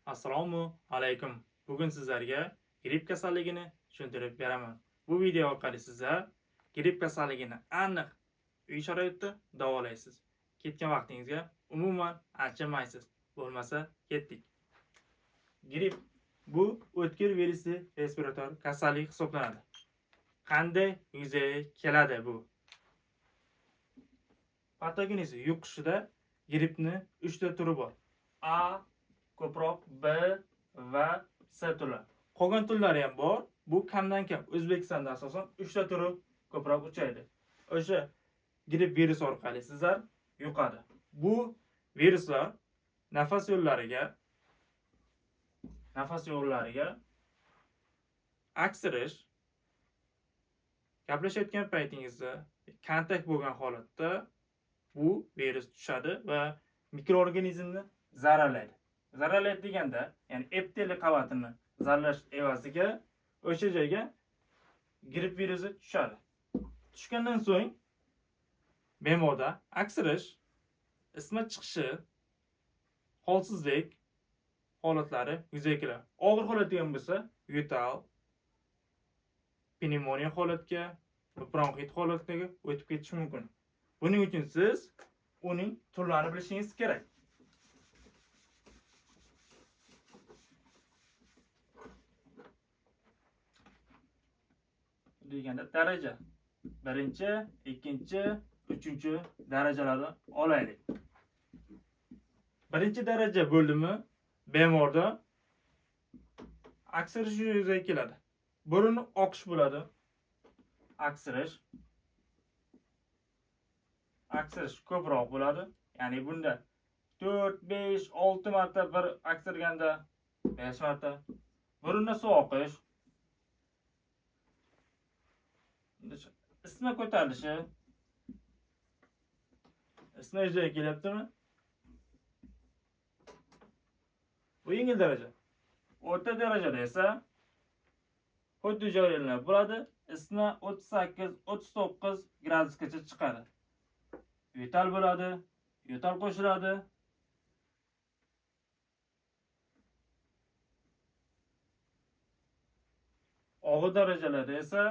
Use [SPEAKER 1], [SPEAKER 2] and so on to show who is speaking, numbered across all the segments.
[SPEAKER 1] Assalomu alaykum. Bugun sizlarga gripp kasalligini tushuntirib beraman. Bu video orqali sizlar gripp kasalligini aniq uy sharoitida davolaysiz. Ketgan vaqtingizga umuman achinmaysiz. Bo'lmasa ketdik. Gripp bu o'tkir virusli respirator kasallik hisoblanadi. Qanday yuzaga keladi bu? Patogenezi yuqishida grippni 3 ta turi bor. A ko'proq B va C turlar. Qolgan turlari ham bor. Bu kamdan kam O'zbekistonda asosan 3 ta turi ko'proq uchraydi. O'sha gripp virus orqali sizlar yuqadi. Bu viruslar nafas yo'llariga aksirish, gaplashayotgan paytingizda kontakt bo'lgan holatda bu virus tushadi va mikroorganizmni zararlaydi. Zararlaydi deganda, ya'ni epiteliy qavatini zararlash evaziga o'sha joyga gripp virusi tushadi. Tushgandan so'ng bemorda aksirish, isitma chiqishi, holsizlik holatlari yuzaga keladi. Og'ir holat degan bo'lsa, yo'tal, pnevmoniya holatga, bronxit holatiga o'tib ketishi mumkin. Buning uchun siz uning turlarini bilishingiz kerak. Deganda daraja 1-chi, 2-chi, 3-chi darajalarni olaylik. 1-chi daraja bo'ldimi bemorda aksirish yuzaga keladi. Burun oqish bo'ladi. Aksirish ko'proq bo'ladi. Ya'ni bunda 4, 5, 6 marta bir aksirganda 5 marta. Burunda suv oqish, isitma ko'tarilishi, isitma yuzaga kelyaptimi? Bu yengil daraja. O'rta darajada esa xuddi jarayanlar bo'ladi. Isitma 38-39 gradusgacha chiqadi. Yo'tal bo'ladi, yo'tal qo'shiladi. Og'ir darajalarda esa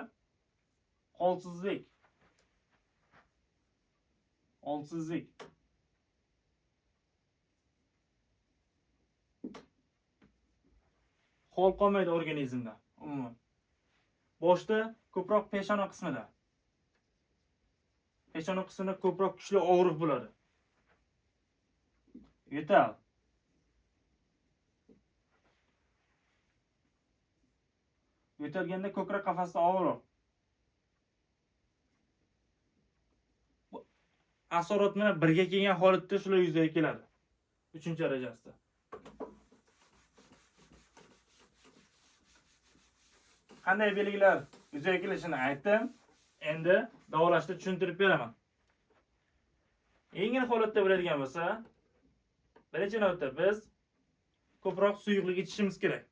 [SPEAKER 1] holsizlik. Hol qolmaydi organizmda umuman. Boshda ko'proq peshona qismida. Peshona qismida ko'proq kuchli og'riq bo'ladi. Yo'tal. Yo'talganda ko'krak qafasida og'riq. Asorat bilan birga kelgan holatda shular yuzaga keladi. 3-darajasida. Qanday belgilar yuzaga kelishini aytdim. Endi davolashda tushuntirib beraman. Yengil holatda bo'ladigan bo'lsa, birinchi navbatda biz ko'proq suyuqlik ichishimiz kerak.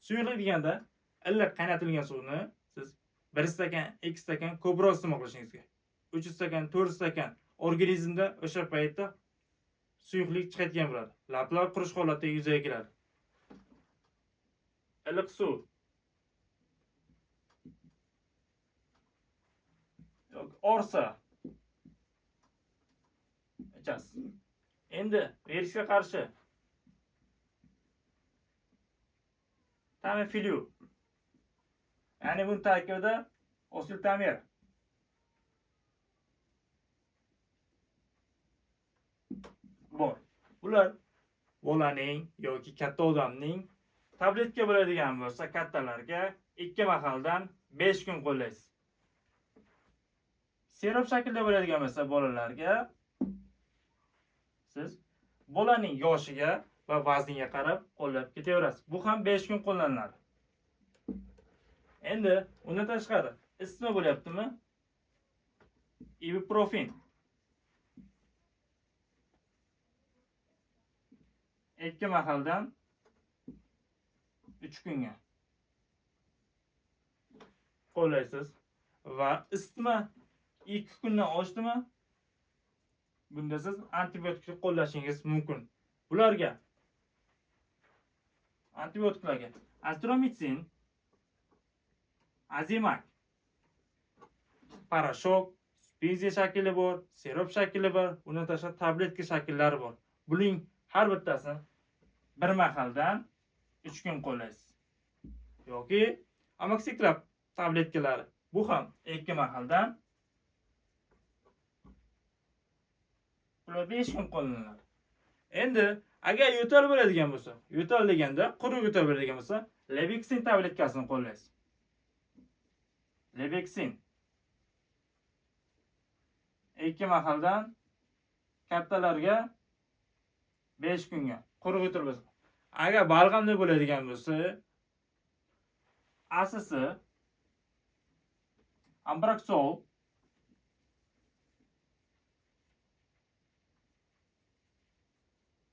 [SPEAKER 1] Suyuqlik deganda iliq qaynatilgan suvni siz 1 stakan, 2 stakan ko'proq iste'mol qilishingiz kerak. 3 stakan, 4 stakan organizmda o'sha paytda suyuqlik chiqayotgan bo'ladi. Lablar qurish holatida yuzaga keladi. Iliq suv orsa ichasiz. Endi virusga qarshi Tamiflu, ya'ni bu tarkibida oseltamir bor. Bular bolaning yoki katta odamning tabletka bo'ladigan bo'lsa, kattalarga 2 mahaldan 5 kun qo'llaysiz. Serum shaklida bo'ladigan bo'lsa, bolalarga siz bolaning yoshiga va vazniga qarab qo'llab ketaverasiz. Bu ham 5 kun qo'llaniladi. Endi undan tashqari isitma bo'lyaptimi? Ibuprofen 2 mahaldan 3 kunga qo'llaysiz va isitma 2 kundan oshdimi? Bunda siz antibiotik qo'llashingiz mumkin. Bularga antibiotiklarga Azithromycin, Azimak, parashok, spenziya shakli bor, sirop shakli bor, undan tashqari tabletka shakllari bor. Buning har bittasini bir mahaldan 3 kun qo'llaysiz. Yoki amoksiklab tabletkalari. Bu ham 2 mahaldan 5 kun qo'llaniladi. Endi agar yo'tal bo'ladigan bo'lsa, yo'tal deganda quruq yo'tal bo'ladigan bo'lsa, Leveksin tabletkasini qo'llaysiz. Leveksin 2 mahaldan kattalarga 5 kunga quruq yo'tal bo'lsa. Agar balg'amda bo'ladigan bo'lsa, asisi Ambraxol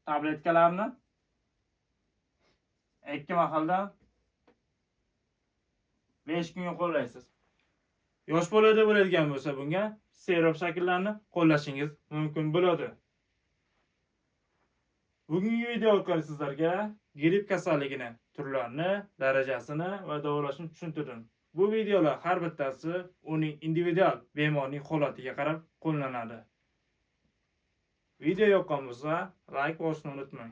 [SPEAKER 1] tabletkalarni 2 mahaldan 5 kunga qo'llaysiz. Yosh bolada bo'ladigan bo'lsa, bunga sirop shakllarni qo'llashingiz mumkin bo'ladi. Bugungi video orqali sizlarga gripp kasalligini turlarini, darajasini va davolashini tushuntirdim. Bu videolar har bittasi uning individual bemorning holatiga qarab qo'llanadi. Video yoqqan bo'lsa, like bosishni unutmang.